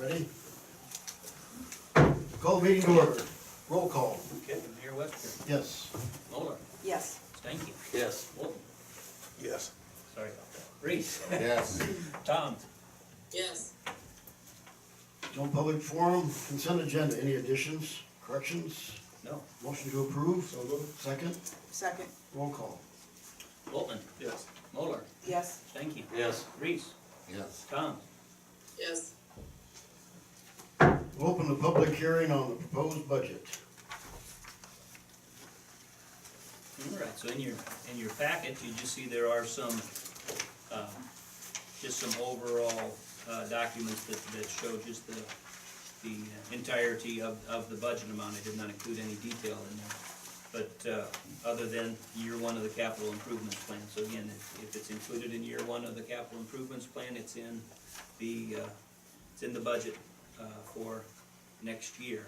Ready? Call the meeting to order. Roll call. Okay, Mayor Webster, Yes. Moeller, Yes. Stanky, Yes. Wolton, Yes. sorry about that, Reese, Yes. Tom, Yes. No public forum, consent agenda. Any additions, corrections? no, Motion to approve? So moved. Second? Second. Roll call. Boltman, Yes. Moeller, Yes. Stanky, Yes. Reese, Yes. Tom, Yes. Open the public hearing on the proposed budget. all right, so in your packet, you just see there are some, just some overall, documents that show just the entirety of the budget amount. I did not include any detail in there. But, other than year one of the capital improvements plan, so again, if it's included in year one of the capital improvements plan, it's in the budget, for next year.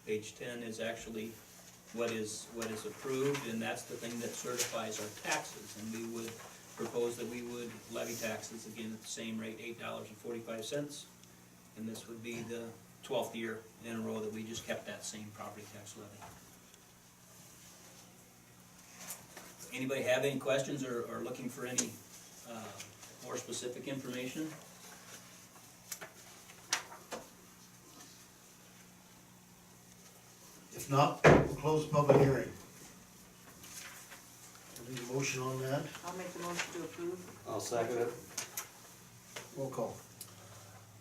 Page 10 is actually what is approved, and that's the thing that certifies our taxes, and we would propose that we would levy taxes again at the same rate, $8.45, and this would be the 12th year in a row that we just kept that same property tax levy. Anybody have any questions or looking for any more specific information? If not, we'll close the public hearing. I need a motion on that. I'll make the motion to approve. I'll second it. Roll call.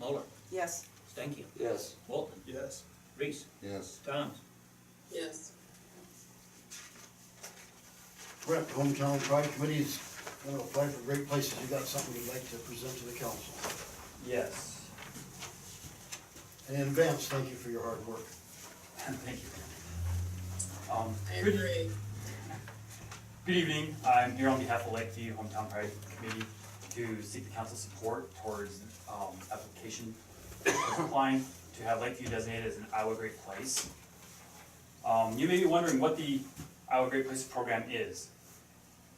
Moeller, Yes. Stanky, Yes. Bolton, Yes. Reese, Yes. Thoms. Yes. Brett, Hometown Pride Committee's gonna apply for great places. You got something you'd like to present to the council? Yes. And in advance, thank you for your hard work. Thank you. I Good, agree. good evening. I'm here on behalf of Lakeview Hometown Pride Committee to seek the council's support towards application applying to have Lakeview designated as an Iowa Great Place. You may be wondering what the Iowa Great Place program is.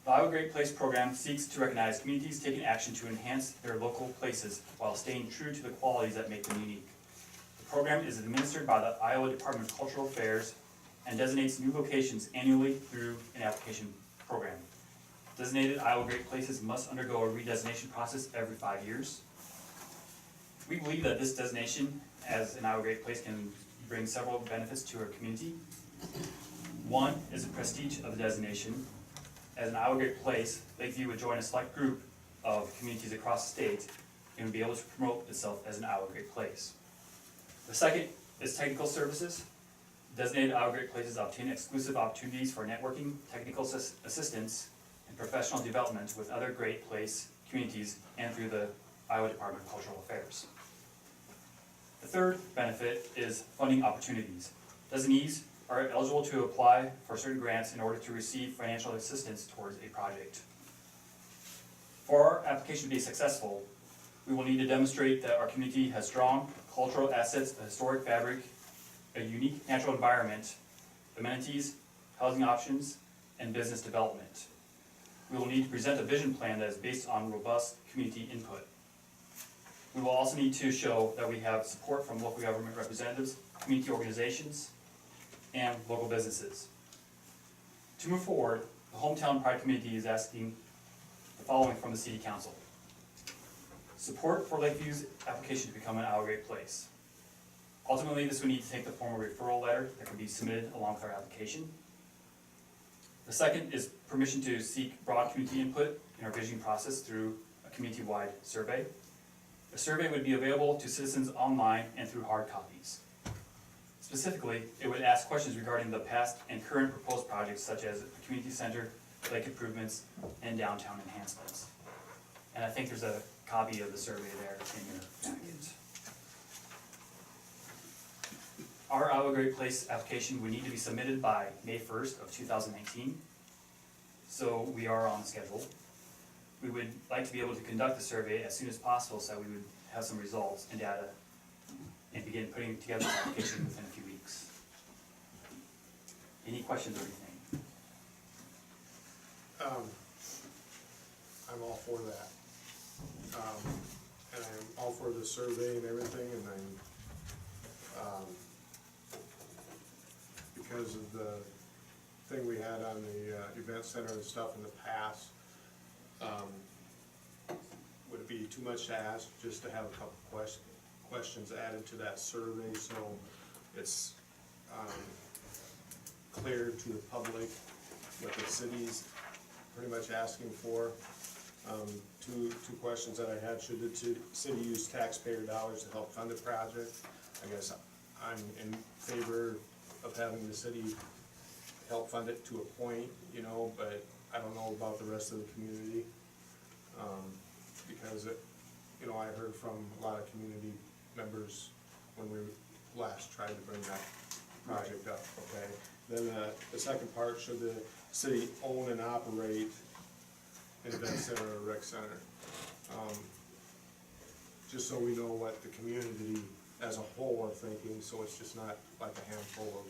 The Iowa Great Place program seeks to recognize communities taking action to enhance their local places while staying true to the qualities that make them unique. The program is administered by the Iowa Department of Cultural Affairs and designates new locations annually through an application program. Designated Iowa Great Places must undergo a redesignation process every 5 years. We believe that this designation as an Iowa Great Place can bring several benefits to our community. One is the prestige of the designation. As an Iowa Great Place, Lakeview would join a select group of communities across the state and would be able to promote itself as an Iowa Great Place. The second is technical services. Designated Iowa Great Places obtain exclusive opportunities for networking, technical assistance, and professional development with other Great Place communities and through the Iowa Department of Cultural Affairs. The third benefit is funding opportunities. Designees are eligible to apply for certain grants in order to receive financial assistance towards a project. For our application to be successful, we will need to demonstrate that our community has strong cultural assets, a historic fabric, a unique natural environment, amenities, housing options, and business development. We will need to present a vision plan that is based on robust community input. We will also need to show that we have support from local government representatives, community organizations, and local businesses. To move forward, the Hometown Pride Committee is asking the following from the City Council. Support for Lakeview's application to become an Iowa Great Place. Ultimately, this would need to take the form of a referral letter that can be submitted along with our application. The second is permission to seek broad community input in our visioning process through a community-wide survey. The survey would be available to citizens online and through hard copies. Specifically, it would ask questions regarding the past and current proposed projects such as the community center, lake improvements, and downtown enhancements. And I think there's a copy of the survey there in your packet. Our Iowa Great Place application would need to be submitted by May 1st of 2019. So we are on schedule. We would like to be able to conduct the survey as soon as possible so that we would have some results and data and begin putting together the application within a few weeks. Any questions or anything? I'm all for that. and I'm all for the survey and everything, and because of the thing we had on the event center and stuff in the past, would it be too much to ask just to have a couple questions added to that survey, so it's clear to the public what the city's pretty much asking for? Two questions that I had: should the city use taxpayer dollars to help fund the project? I guess I'm in favor of having the city help fund it to a point, you know, but I don't know about the rest of the community. Because you know, I heard from a lot of community members when we last tried to bring that project up, okay? Then the second part, should the city own and operate an event center or rec center? Just so we know what the community as a whole are thinking, so it's just not like a handful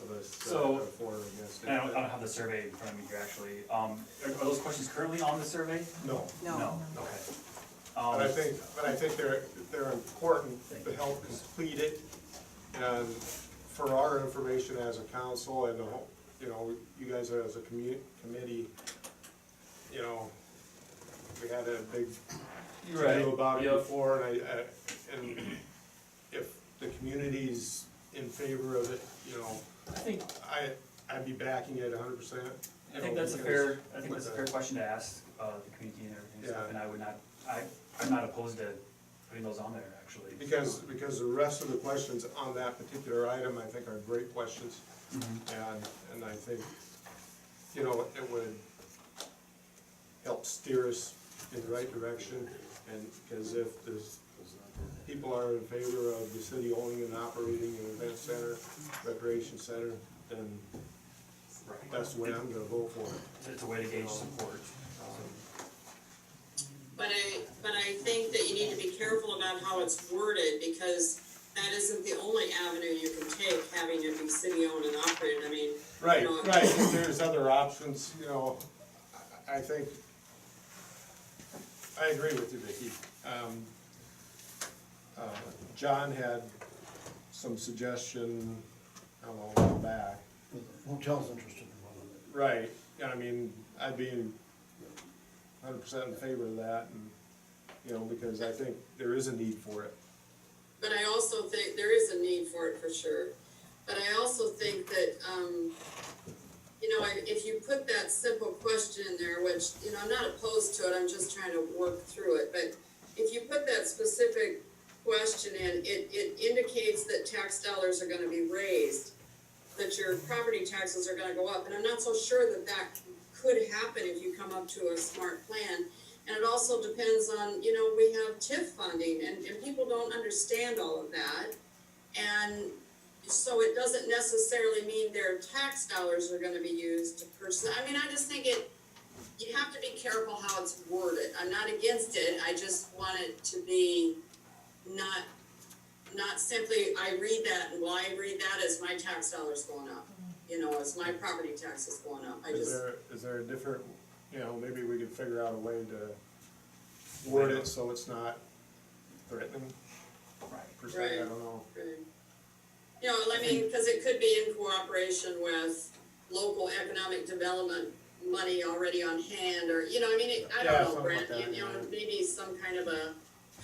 of us So- that are for or against it. And I don't have the survey in front of me here actually. Are those questions currently on the survey? No. Okay. But I think they're important to help complete it, and for our information as a council and the whole, you know, you guys as a committee, you know, we had a big to-do about it Yep. before, and and if the community's in favor of it, you know, I think I'd be backing it 100%. I think that's a fair question to ask the community and everything stuff, Yeah. and I would not, I'm not opposed to putting those on there actually. Because the rest of the questions on that particular item, I think are great questions. And I think, you know, it would help steer us in the right direction. And because if there's, people are in favor of the city owning and operating an event center, recreation center, then that's the way I'm gonna vote for it. It's a way to gauge support. But I think that you need to be careful about how it's worded, because that isn't the only avenue you can take, having it be city-owned and operated. I mean, Right, you know, right, if there's other options, you know, I think, I agree with you, Vicki. John had some suggestion, I don't know, a while back. The hotel's interested in one of it. Right, I mean, I'd be 100% in favor of that, and, you know, because I think there is a need for it. but I also think there is a need for it for sure. But I also think that, you know, if you put that simple question in there, which, you know, I'm not opposed to it, I'm just trying to work through it, but if you put that specific question in, it indicates that tax dollars are gonna be raised, that your property taxes are gonna go up, and I'm not so sure that that could happen if you come up to a smart plan. And it also depends on, you know, we have TIF funding, and people don't understand all of that. And so it doesn't necessarily mean their tax dollars are gonna be used to purchase. I mean, I just think you have to be careful how it's worded. I'm not against it, I just want it to be not simply, I read that, and why I read that is my tax dollars going up. You know, as my property taxes going up, Is there a different, you know, maybe we could figure out a way to word it so it's not threatening, per se, I Right. don't know. Right. You know, I mean, cause it could be in cooperation with local economic development money already on hand, or, you know, I mean, I Yeah, don't know, something like Brent, that, you know, yeah. maybe some kind of a,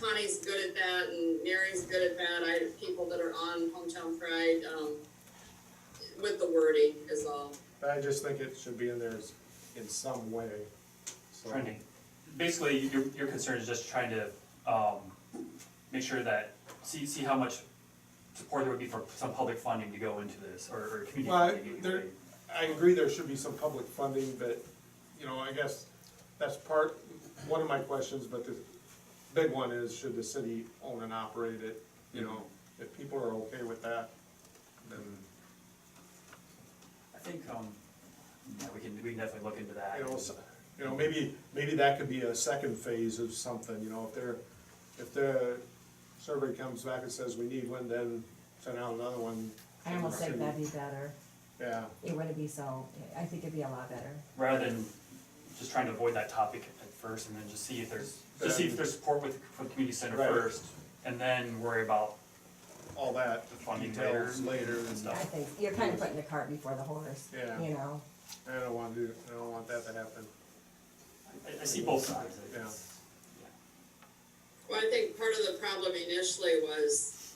Connie's good at that, and Mary's good at that, I have people that are on Hometown Pride, with the wording is all. I just think it should be in there in some way, so. Trending. Basically, your concern is just trying to, make sure that, see how much support there would be for some public funding to go into this, or community Well, funding. I agree there should be some public funding, but, you know, I guess that's one of my questions, but the big one is, should the city own and operate it? You know, if people are okay with that, then, I think, yeah, we can definitely look into that. you know, maybe that could be a second phase of something, you know, if the survey comes back and says we need one, then send out another one. I almost think that'd be better. Yeah, It wouldn't be so, I think it'd be a lot better. Rather than just trying to avoid that topic at first and then just see if there's to see if there's support for the community center Right. first, and then worry about all that, the funding details later later and and stuff. I think you're kind of putting the cart before the horse, Yeah. you know? I don't want that to happen. I see both sides. Yeah. Well, I think part of the problem initially was,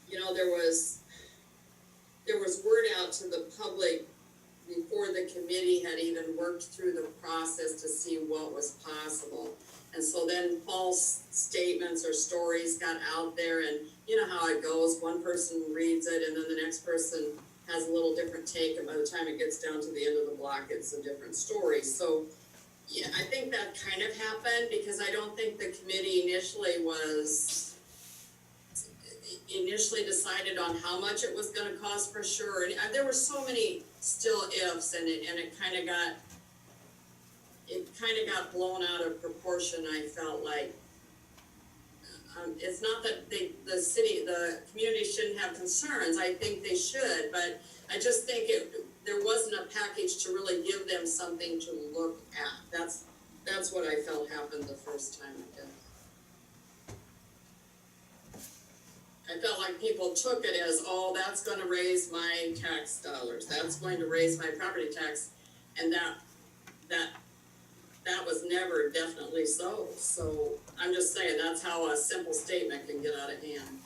you know, there was word out to the public before the committee had even worked through the process to see what was possible. And so then false statements or stories got out there, and you know how it goes, one person reads it and then the next person has a little different take, and by the time it gets down to the end of the block, it's a different story. So, yeah, I think that kind of happened, because I don't think the committee initially decided on how much it was gonna cost for sure, and there were so many still ifs, and it kinda got blown out of proportion, I felt like. It's not that the community shouldn't have concerns, I think they should, but I just think there wasn't a package to really give them something to look at. That's what I felt happened the first time, I guess. I felt like people took it as, oh, that's gonna raise my tax dollars, that's going to raise my property tax, and that was never definitely so. So I'm just saying, that's how a simple statement can get out of hand.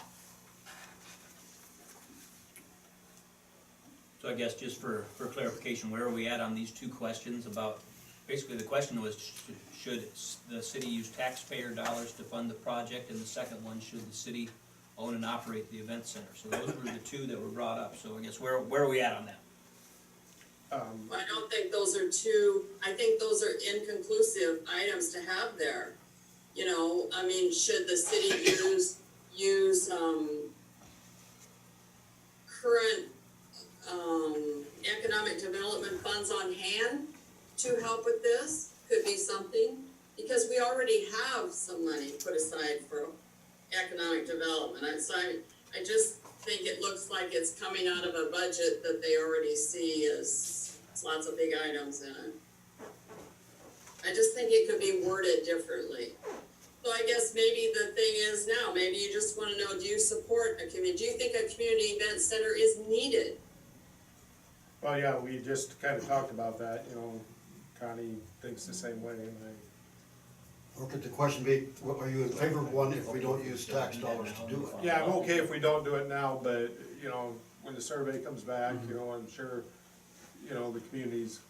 So I guess just for clarification, where are we at on these two questions about, basically the question was, should the city use taxpayer dollars to fund the project? And the second one, should the city own and operate the event center? So those were the two that were brought up, so I guess where are we at on that? I don't think those are I think those are inconclusive items to have there. You know, I mean, should the city use current, economic development funds on hand to help with this? Could be something, because we already have some money put aside for economic development. I just think it looks like it's coming out of a budget that they already see as lots of big items in it. I just think it could be worded differently. So I guess maybe the thing is now, maybe you just wanna know, do you support a community, do you think a community event center is needed? Well, yeah, we just kind of talked about that, you know, Connie thinks the same way, and Or could the question be, are you in favor of one if we don't use tax dollars to do it? yeah, I'm okay if we don't do it now, but, you know, when the survey comes back, you know, I'm sure, you know, the community's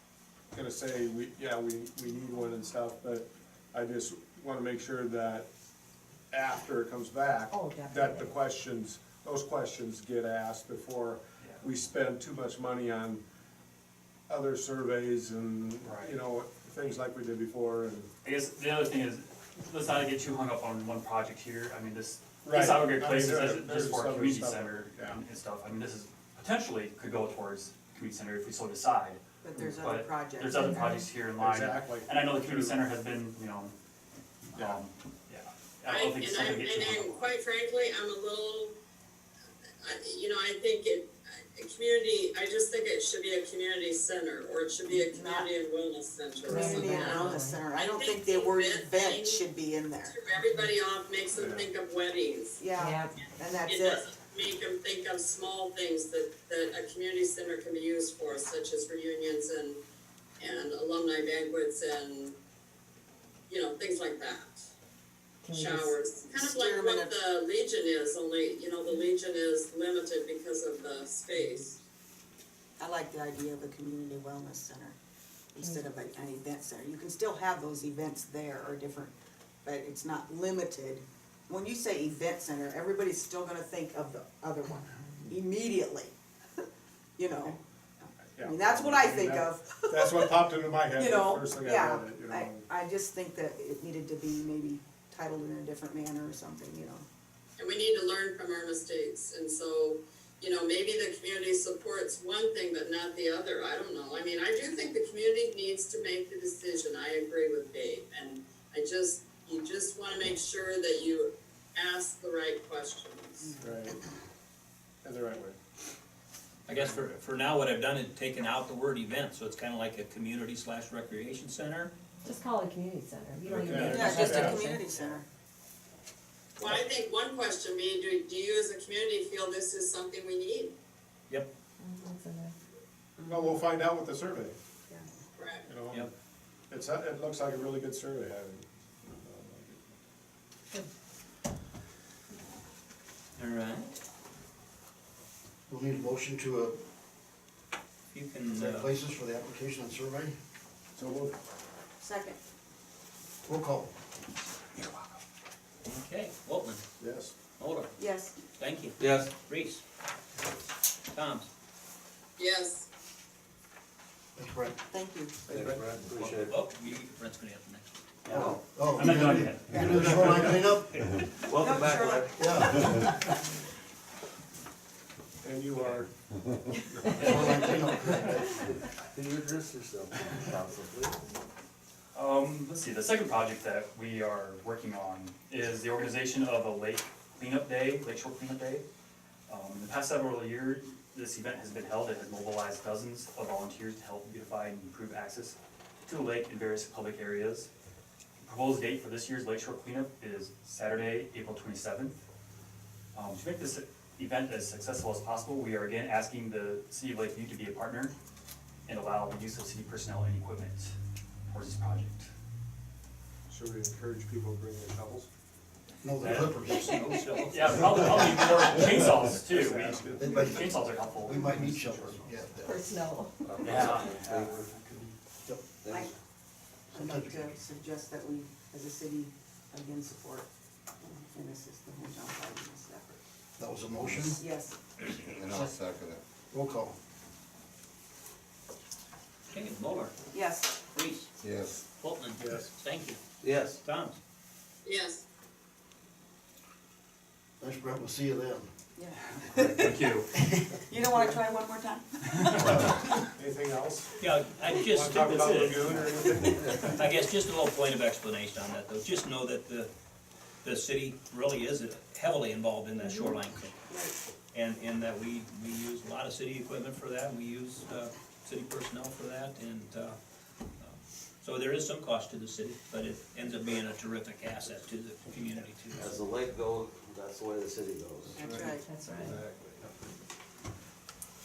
gonna say, we need one and stuff, but I just wanna make sure that after it comes back, Oh, that definitely. those questions get asked before we spend too much money on other surveys and, you know, things like we did before, and. I guess the other thing is, let's not get too hung up on one project here. I mean, this Right. Aggregate I'm Place sure is just there's for a other community stuff, center yeah. and stuff. I mean, this is potentially could go towards community center if we so decide. But there's other But projects. there's other projects here in line. Exactly. And I know the community center has been, you know, Yeah. yeah. I don't think something get too hung And up on. quite frankly, I'm a little, I think I just think it should be a community center, or it should be a community and wellness center or Community something. and wellness center, I don't I think think the word event event thing- should be in there. Turn everybody off, makes them think of weddings. Yeah, Yeah, and that's It it. doesn't make them think of small things that a community center can be used for, such as reunions and alumni banquets and, things like that. can you just, Showers, kind of like Steer 'em in what the Legion is, only, the Legion is limited because of the space. I like the idea of a community wellness center instead of an event center. You can still have those events there or different, but it's not limited. When you say event center, everybody's still gonna think of the other one immediately, you know? I mean, that's what I think of. That's what popped into my head You the know, first thing I yeah, read it, you know. I just think that it needed to be maybe titled in a different manner or something, you know. And we need to learn from our mistakes, and so, maybe the community supports one thing but not the other, I don't know. I mean, I do think the community needs to make the decision, I agree with Dave, and you just wanna make sure that you ask the right questions. Right, in the right way. I guess for now, what I've done is taken out the word event, so it's kinda like a community/recreation center. Just call it a community center. You don't even Okay. need Yeah, just a Yeah. community center. Well, I think one question being, do you as a community feel this is something we need? Yep, What's in there? Well, we'll find out with the survey, Correct. you know. Yep. It looks like a really good survey, all right. We'll need a motion to, You can, set places for the application and survey. So we'll, Second. Roll call. okay, Waltman, yes. Mulder, Yes. thank you. Yes. Reese. Toms. Yes, Thanks, Brett. Thank you. Thanks, Brad, appreciate it. Oh, Brent's gonna have the next one. Oh, oh. I'm not done yet. You gonna do the shoreline cleanup? Welcome No, back, sure. Brad. Yeah. And you are, Shoreline cleanup. Can you address yourself, council, please? Let's see, the second project that we are working on is the organization of a lake cleanup day, lakeshore cleanup day. In the past several years, this event has been held. It has mobilized dozens of volunteers to help beautify and improve access to the lake in various public areas. The proposed date for this year's lakeshore cleanup is Saturday, April 27th. To make this event as successful as possible, we are again asking the City of Lakeview to be a partner and allow the use of city personnel and equipment towards this project. should we encourage people to bring their shovels? No, the Yeah. clippers. Yeah, probably more chainsaws too. Just ask it. They might- Chainsaws are helpful. We might need shovels, yeah. Personnel. Yeah. Yep. I'd Sometimes like to suggest that we, as a city, again, support and assist the hometown pride in this effort. that was a motion. Yes. And I'll second it. Roll call. Okay, Mulder, Yes. Reese, Yes. Waltman. Yes. Thank you. Yes. Toms. yes. Thanks, Brett. We'll see you then. Yeah. Thank you. You don't wanna try one more time? Anything else? Yeah, I just, Want to talk about that's it. lagoon or anything? I guess just a little point of explanation on that though. Just know that the city really is heavily involved in that shoreline thing. And that we use a lot of city equipment for that, and we use, city personnel for that, and, so there is some cost to the city, but it ends up being a terrific asset to the community too. As the lake goes, that's the way the city goes. That's right. That's right.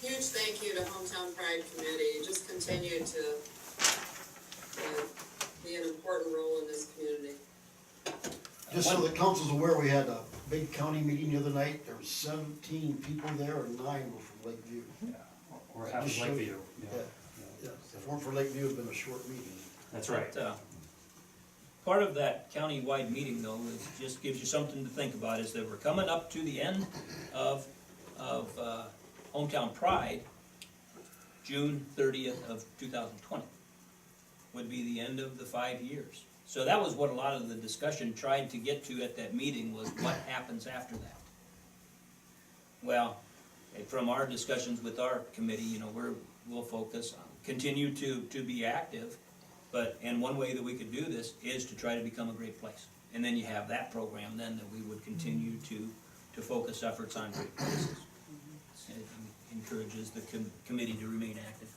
Huge thank you to Hometown Pride Committee, you just continue to be an important role in this community. Just so the council's aware, we had a big county meeting the other night. There was 17 people there and 9 were from Lakeview. Or half of Lakeview. Yeah. Yeah. If it weren't for Lakeview, it'd been a short meeting. That's right. But, part of that county-wide meeting though, is just gives you something to think about, is that we're coming up to the end of Hometown Pride, June 30th of 2020, would be the end of the 5 years. So that was what a lot of the discussion tried to get to at that meeting, was what happens after that. Well, from our discussions with our committee, you know, we'll focus on, continue to be active, and one way that we could do this is to try to become a great place. And then you have that program then that we would continue to focus efforts on great places. It encourages the committee to remain active.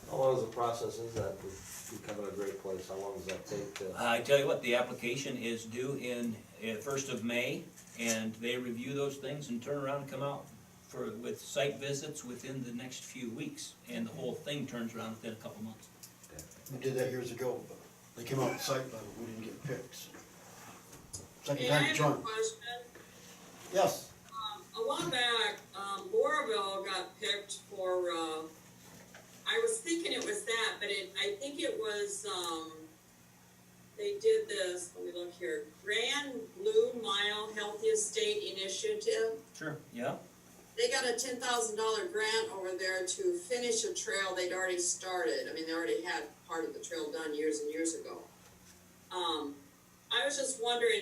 How long is the process is that to becoming a great place? How long does that take to? I tell you what, the application is due in 1st of May, and they review those things and turn around and come out with site visits within the next few weeks, and the whole thing turns around within a couple months. We did that years ago, but they came out with site, but we didn't get picked. So. Second Hey, I time have a John. question. Yes. A while back, Lorville got picked for, I was thinking it was that, but I think it was, they did this, let me look here, Grand Blue Mile Healthiest State Initiative. Sure. Yeah? They got a $10,000 grant over there to finish a trail they'd already started. I mean, they already had part of the trail done years and years ago. I was just wondering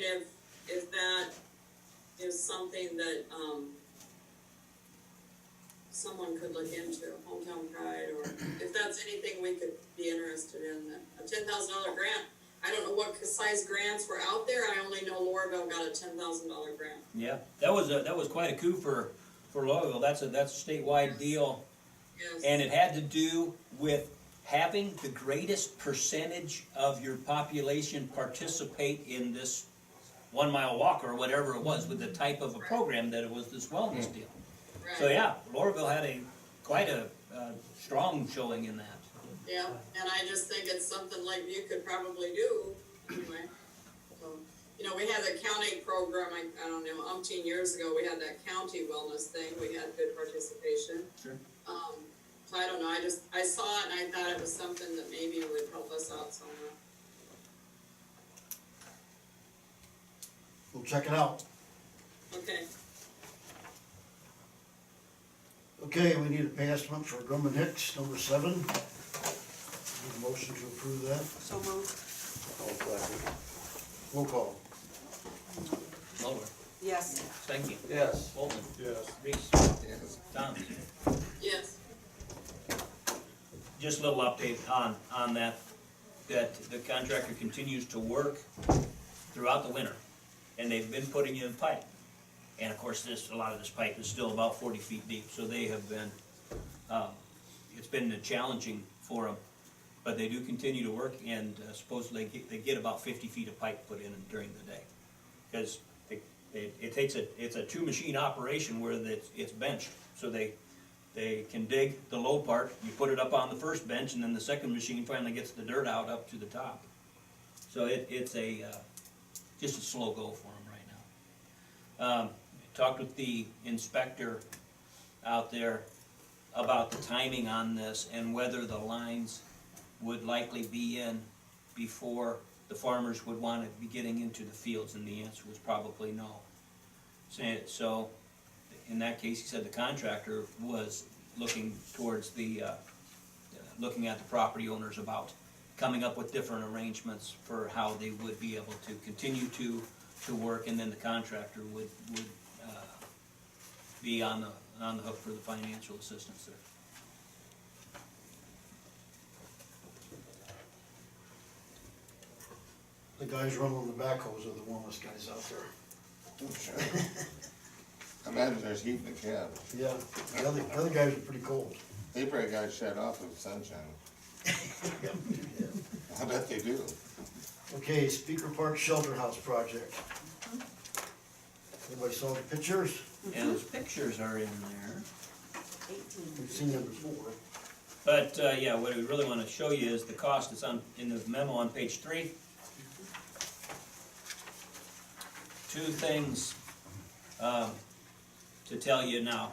if that is something that, someone could look into, Hometown Pride, or if that's anything we could be interested in, a $10,000 grant. I don't know what size grants were out there, I only know Lorville got a $10,000 grant. Yeah. That was quite a coup for Loyalville. That's a statewide deal. Yes. And it had to do with having the greatest percentage of your population participate in this 1 mile walk or whatever it was, with the type of a program that it was, this wellness deal. So Right, yeah, Lorville had quite a strong showing in that. yeah, and I just think it's something like you could probably do, anyway. So, you know, we had the county program, I don't know, umpteen years ago, we had that county wellness thing, we had good participation. Sure. So I don't know, I saw it and I thought it was something that maybe would help us out somewhere. We'll check it out. Okay, Okay, we need a pay estimate for Goodman Hicks, number 7. Need a motion to approve that. So moved. I'll second. Roll call. Muller, Yes. Stanky, Yes. Bolton, Yes. Reese, Yes. Thomas. yes, Just a little update on that the contractor continues to work throughout the winter, and they've been putting in pipe. And of course, a lot of this pipe is still about 40 feet deep, so they have been, it's been challenging for them. But they do continue to work, and supposedly they get about 50 feet of pipe put in during the day. Because it's a 2-machine operation where it's benched, so they can dig the low part, you put it up on the first bench, and then the second machine finally gets the dirt out up to the top. So it's just a slow go for them right now. Talked with the inspector out there about the timing on this and whether the lines would likely be in before the farmers would want to be getting into the fields, and the answer was probably no. So, in that case, he said the contractor was looking towards looking at the property owners about coming up with different arrangements for how they would be able to continue to work, and then the contractor would be on the hook for the financial assistance there. The guys running the backhoes are the warmest guys out there. Oh, sure. I imagine there's heat in the cab. Yeah, the other guys are pretty cold. They probably got shut off with sunshine. I bet they do. Okay, Speaker Park Shelter House project. Everybody saw the pictures? And those pictures are in there. 18. We've seen them before. But, yeah, what we really want to show you is the cost. It's in the memo on page 3. 2 things to tell you now.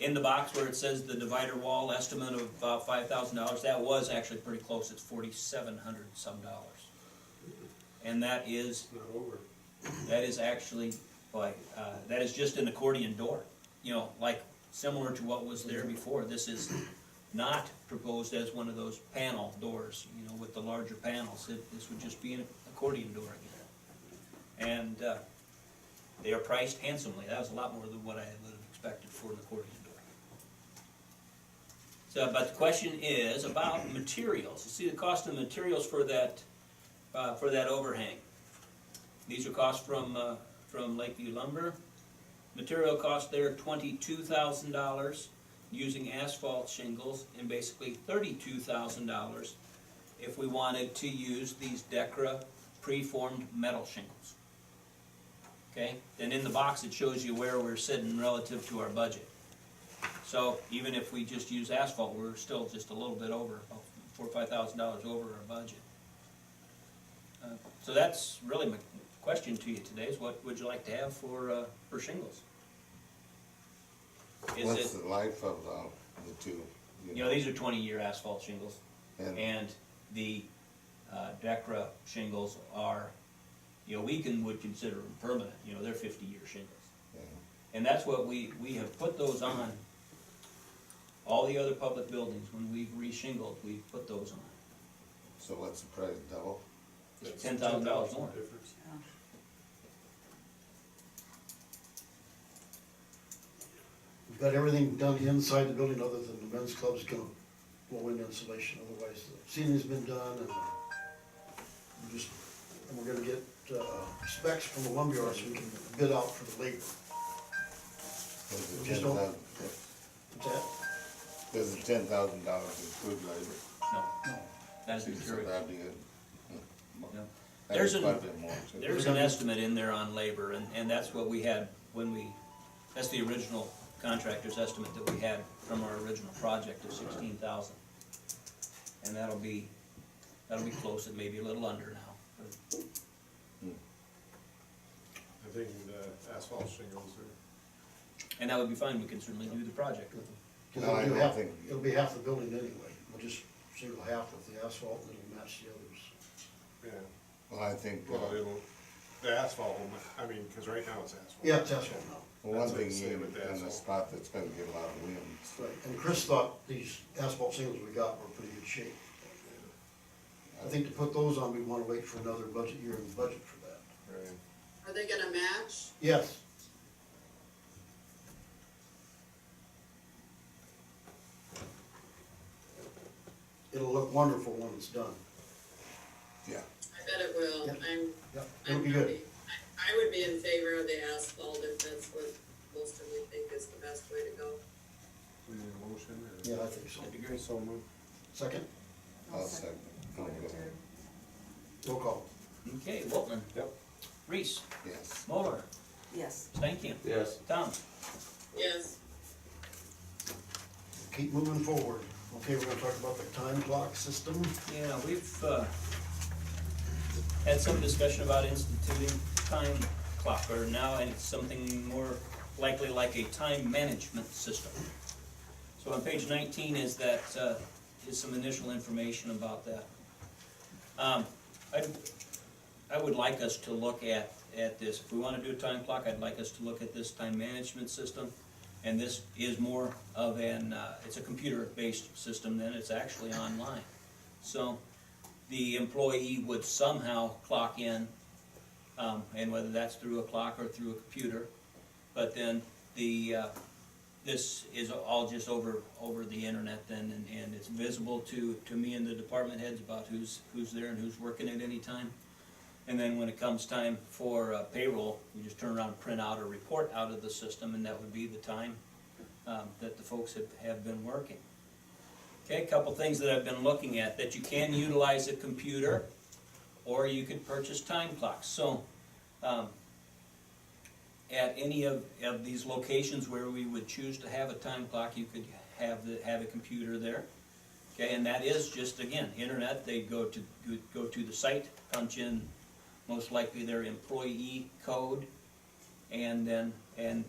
In the box where it says the divider wall estimate of about $5,000, that was actually pretty close. It's $4,700 some. And that is Not over. That is actually, that is just an accordion door, you know, like similar to what was there before. This is not proposed as one of those panel doors, you know, with the larger panels. This would just be an accordion door again. And they are priced handsomely. That was a lot more than what I would have expected for an accordion door. So, but the question is about materials. You see the cost of materials for that overhang. These are costs from Lakeview Lumber. Material cost there, $22,000 using asphalt shingles, and basically $32,000 if we wanted to use these Decra preformed metal shingles. Okay, then in the box it shows you where we're sitting relative to our budget. So even if we just use asphalt, we're still just a little bit over, about $4,000 or $5,000 over our budget. So that's really my question to you today, is what would you like to have for shingles? Is What's it, the life of the two? you know, these are 20-year asphalt shingles, And the Decra shingles are, you know, would consider them permanent, you know, they're 50-year shingles. yeah. And that's what we have put those on. All the other public buildings, when we've re-shingled, we've put those on. So what's the price, double? That's $10,000 more. difference. We've got everything done inside the building other than the men's club's gonna blow in insulation, otherwise the ceiling's been done and we're gonna get specs from the lumberyard so we can bid out for the labor. Is it We just don't- 10,000? What's that? Does the $10,000 include labor? No, that is So material. that'd be good. Yeah. That'd There's be an- quite a bit more, too. There's an estimate in there on labor, and that's what we had when we, that's the original contractor's estimate that we had from our original project of 16,000. And that'll be close, it may be a little under now, but I think the asphalt shingles are, and that would be fine, we can certainly do the project with them. Cause No, I it'll do don't half, think- it'll be half the building anyway, we'll just single half with the asphalt, and it'll match the others. yeah, Well, I think, well, the asphalt will, I mean, cause right now it's asphalt. Yeah, it's asphalt now. one that's what thing I'm saying you, with the in a asphalt. spot that's gonna get a lot of wind. Right, and Chris thought these asphalt shingles we got were in pretty good shape. I think to put those on, we wanna wait for another budget year and budget for that. Right. Are they gonna match? Yes. It'll look wonderful when it's done. Yeah, I bet it will. Yep. Yep, I'm it'll be good. happy. I would be in favor of the asphalt if that's what most of you think is the best way to go. We need a motion or? Yeah, I think so. That'd be great. So moved. Second, I'll second. Go ahead, Okay. Terry. roll call. Okay, Waltman, Yep. Reese, Yes. Moller, Yes. Stankin, Yes. Tom. Yes, Keep moving forward. Okay, we're gonna talk about the time clock system. Yeah, we've, had some discussion about instituting time clock, or now, and it's something more likely like a time management system. So on page 19 is that, is some initial information about that. I would like us to look at this, if we wanna do a time clock, I'd like us to look at this time management system. And this is more of an, it's a computer-based system than it's actually online. So the employee would somehow clock in, and whether that's through a clock or through a computer. But then this is all just over the internet then, and it's visible to me and the department heads about who's there and who's working at any time. And then when it comes time for payroll, you just turn around and print out a report out of the system, and that would be the time that the folks have been working. Okay, a couple things that I've been looking at, that you can utilize a computer, or you could purchase time clocks. So, at any of these locations where we would choose to have a time clock, you could have a computer there. Okay, and that is just, again, internet, they go to the site, punch in most likely their employee code, and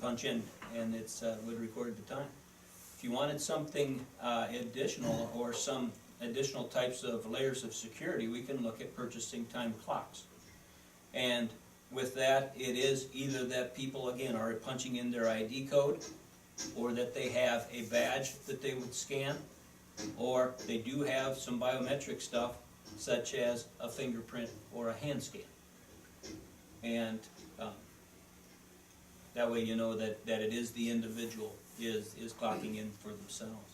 punch in, and it's, would record the time. If you wanted something additional, or some additional types of layers of security, we can look at purchasing time clocks. And with that, it is either that people, again, are punching in their ID code, or that they have a badge that they would scan, or they do have some biometric stuff, such as a fingerprint or a hand scan. And that way you know that it is the individual is clocking in for themselves.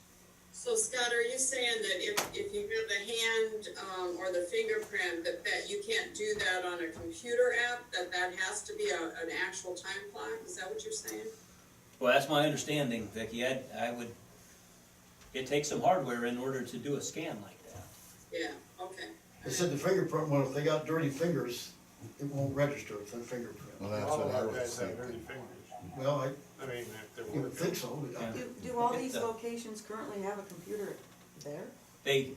so Scott, are you saying that if you have the hand, or the fingerprint, that you can't do that on a computer app, that has to be an actual time clock? Is that what you're saying? Well, that's my understanding, Vicki. I would, it takes some hardware in order to do a scan like that. Yeah, okay. They said the fingerprint one, if they got dirty fingers, it won't register with their fingerprint. Well, that's All what of I our was guys have dirty thinking. fingers. Well, I mean, if they're you would working. think so. Yeah. Do all Get these the- locations currently have a computer there? They,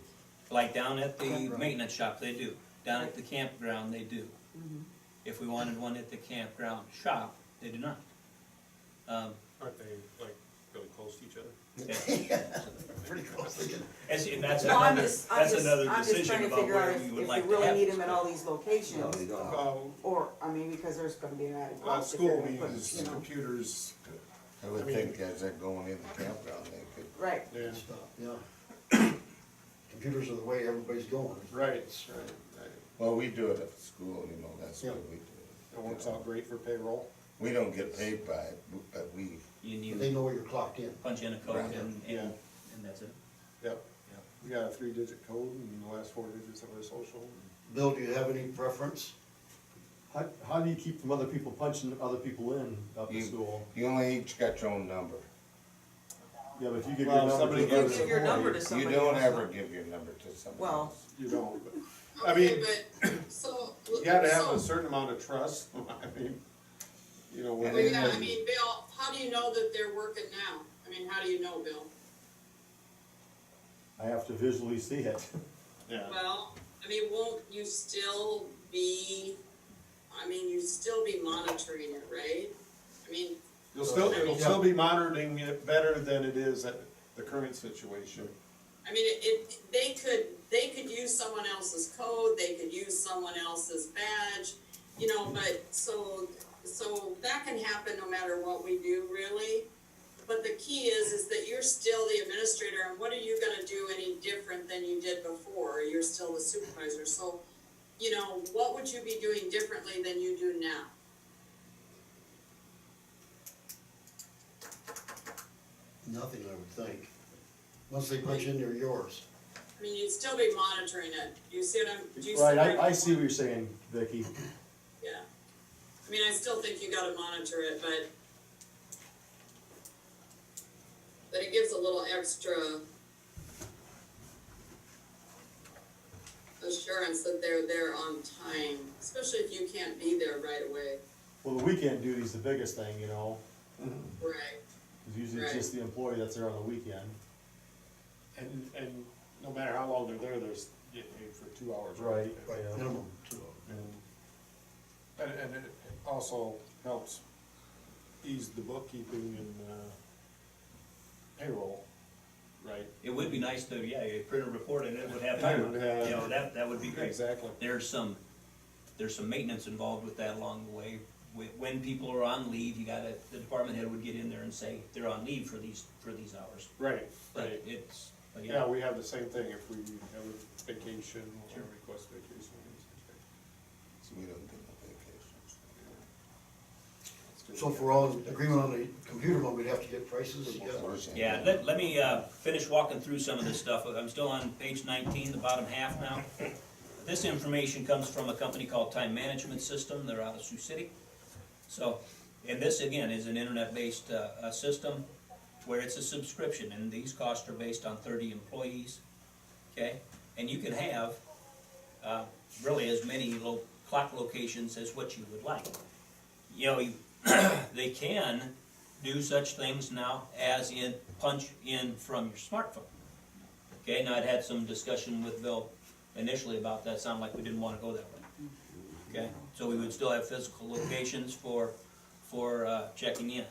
like down at the Campground. maintenance shop, they do. Down at the campground, they do. Mhm. If we wanted one at the campground shop, they do not. Aren't they like really close to each other? Pretty close. And that's Well, I'm another, just, I'm that's just, another I'm just decision trying to about figure out where if we would if like you to really have need this. them in all these locations. No, you don't. Or, I mean, because there's gonna be an added cost if School you're gonna put, means you know, computers, I would I mean- think as they're going in the campground, they could, right. yeah, Stop, yeah. Computers are the way everybody's going. right, right. well, we do it at the school, you know, that's the way Yeah. we do it. It works out great for payroll. We don't get paid by it, but we, You They know where you're clocked in. punch in a code Right. Yeah. and that's it. Yep. We got a 3-digit code and the last 4 digits of our social. Bill, do you have any preference? How do you keep from other people punching other people in up You- at school? you only each got your own number. Yeah, but if you give Well, your number somebody to another gives Give your number employee, to You somebody don't else. ever give your number to somebody Well, else. You don't, but, I Okay, mean, but, so. you gotta have so- a certain amount of trust, I mean, you know, when Well, they. yeah, I mean, Bill, how do you know that they're working now? I mean, how do you know, Bill? I have to visually see it. Yeah, Well, I mean, won't you still be, you'd still be monitoring it, right? I mean, it'll still be monitoring it better than it is at the current situation. they could use someone else's code, they could use someone else's badge, but so that can happen no matter what we do, really. But the key is that you're still the administrator, and what are you gonna do any different than you did before? You're still the supervisor, so, what would you be doing differently than you do now? Nothing, I would think. Once they put you in, they're yours. I mean, you'd still be monitoring it, do you see what I'm, do you see Right, where I see what you're saying, Vicky. Yeah, I mean, I still think you gotta monitor it, but it gives a little extra assurance that they're there on time, especially if you can't be there right away. Well, the weekend duty's the biggest thing, you know, Right. cause usually it's just the employee that's there on the weekend. And no matter how long they're there, there's getting paid for 2 hours. Right. Right, Yeah. minimum 2 hours. And it also helps ease the bookkeeping and, payroll, right? It would be nice to, you print a report and it would have time on it, that would be great. Exactly. There's some maintenance involved with that along the way. When people are on leave, the department head would get in there and say, they're on leave for these hours. Right, But right. but Yeah, we have the same thing if we have a vacation or Sure. request vacation. So we don't do no vacations. So if we're all in agreement on the computer one, we'd have to get prices, Yeah, let me finish walking through some of this stuff. I'm still on page 19, the bottom half now. This information comes from a company called Time Management System. They're out of Sioux City. So, and this again is an internet-based system where it's a subscription, and these costs are based on 30 employees, okay? And you can have really as many clock locations as what you would like. They can do such things now as in punch in from your smartphone. Okay, now I'd had some discussion with Bill initially about that, sounded like we didn't wanna go that way. Okay, so we would still have physical locations for checking in.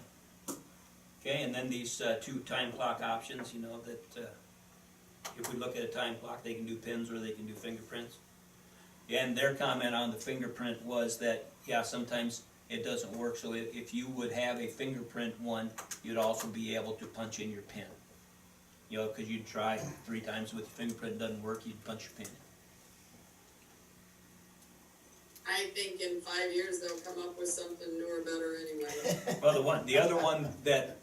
Okay, and then these 2 time clock options, that if we look at a time clock, they can do pins or they can do fingerprints. And their comment on the fingerprint was that, sometimes it doesn't work, so if you would have a fingerprint one, you'd also be able to punch in your pin. Cause you'd try 3 times with your fingerprint, it doesn't work, you'd punch your pin in. I think in 5 years, they'll come up with something newer, better anyway. Well, the other one that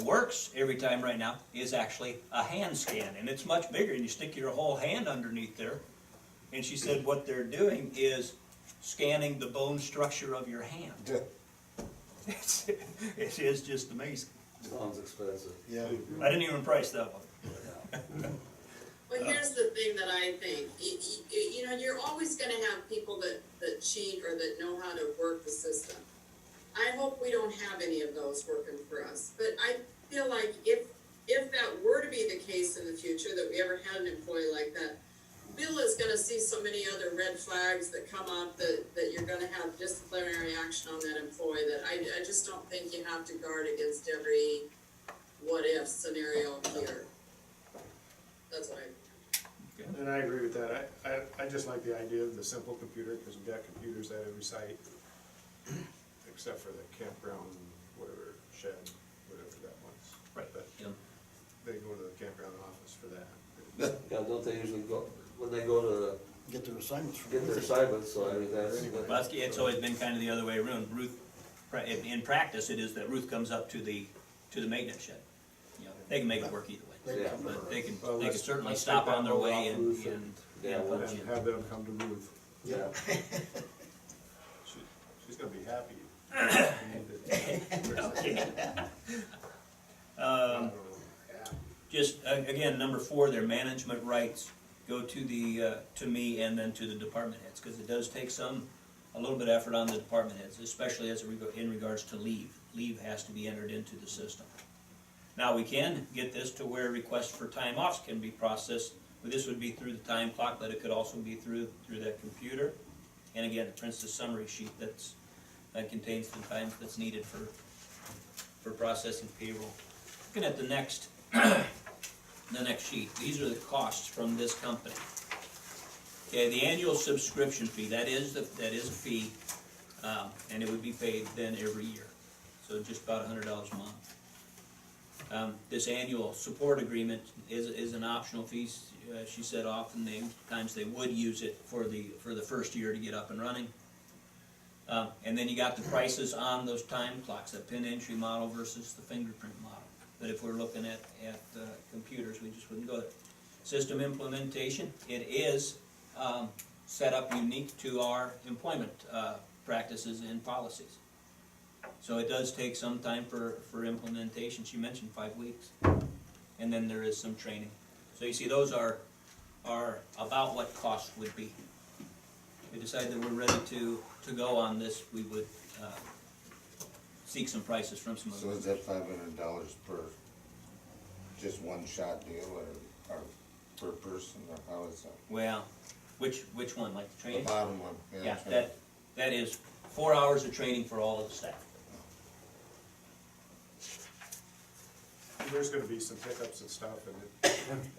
works every time right now is actually a hand scan, and it's much bigger, and you stick your whole hand underneath there. And she said what they're doing is scanning the bone structure of your hand. It is just amazing. Sounds expensive. Yeah. I didn't even price that one. But here's the thing that I think, you're always gonna have people that cheat or that know how to work the system. I hope we don't have any of those working for us, but I feel like if that were to be the case in the future, that we ever had an employee like that, Bill is gonna see so many other red flags that come up that you're gonna have disciplinary action on that employee, that I just don't think you have to guard against every what-if scenario here. That's what I. And I agree with that. I just like the idea of the simple computer, because we've got computers at every site, except for the campground, whatever, shed, whatever that was. Right. But Yeah. they go to the campground office for that. Yeah, don't they usually go, when they go to Get their assignments from. get their assignments, so I mean, that's. Well, it's always been kind of the other way around. Ruth, in practice, it is that Ruth comes up to the maintenance shed. They can make it work either way. Yeah. But they can Well, let's- certainly let's stop take on their that way off and Ruth Yeah, punch And in. have them come to Ruth. Yeah. She's gonna be happy. Okay. just, again, number 4, their management rights go to the, to me and then to the department heads, because it does take a little bit of effort on the department heads, especially in regards to leave. Leave has to be entered into the system. Now, we can get this to where requests for time offs can be processed, but this would be through the time clock, but it could also be through that computer. And again, it prints the summary sheet that contains the time that's needed for processing payroll. Looking at the next, the next sheet, these are the costs from this company. Okay, the annual subscription fee, that is a fee, and it would be paid then every year, so just about $100 a month. This annual support agreement is an optional fee. She said often times they would use it for the first year to get up and running. And then you got the prices on those time clocks, that pin entry model versus the fingerprint model. But if we're looking at computers, we just wouldn't go there. System implementation, it is set up unique to our employment practices and policies. So it does take some time for implementation. She mentioned 5 weeks. And then there is some training. So you see, those are about what cost would be. If we decide that we're ready to go on this, we would seek some prices from some So other. is that $500 per, just one shot deal, or per person, or how is that? Well, which one, like the The training? bottom one, yeah. Yeah, that's right. that is 4 hours of training for all of the staff. There's gonna be some hiccups and stuff, and it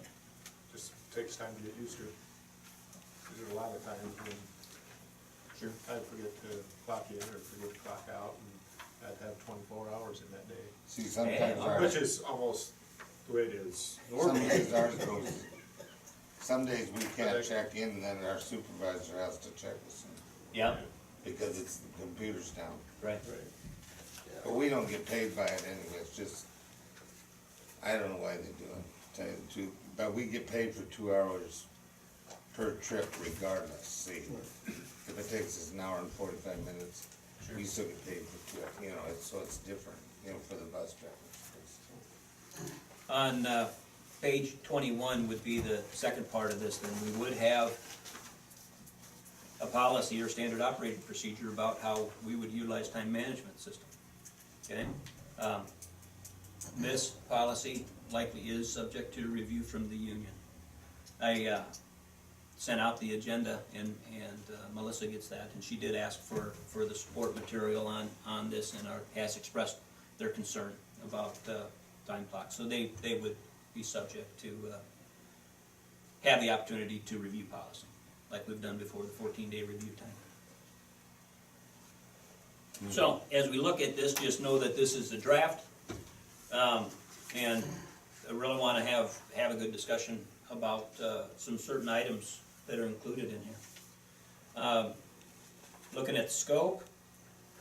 just takes time to get used to. There's a lot of times when Sure. I forget to clock in or forget to clock out, and I'd have 24 hours in that day, See, sometimes Yeah, ours, which is almost the way it is some normally. days ours goes, some days we can't check in, and then our supervisor has to check us in, Yeah, because it's the computer's down. right. Right. But we don't get paid by it anyway, it's just, I don't know why they do it, to tell you the truth, but we get paid for 2 hours per trip regardless, see? If it takes us an hour and 45 minutes, we still get paid for 2 hours, so it's different, for the bus drivers. On page 21 would be the second part of this, then we would have a policy or standard operating procedure about how we would utilize time management system. Okay? This policy likely is subject to review from the union. I sent out the agenda, and Melissa gets that, and she did ask for the support material on this, and has expressed their concern about time clock. So they would be subject to have the opportunity to review policy, like we've done before, the 14-day review time. So, as we look at this, just know that this is a draft, and I really want to have a good discussion about some certain items that are included in here. Looking at the scope,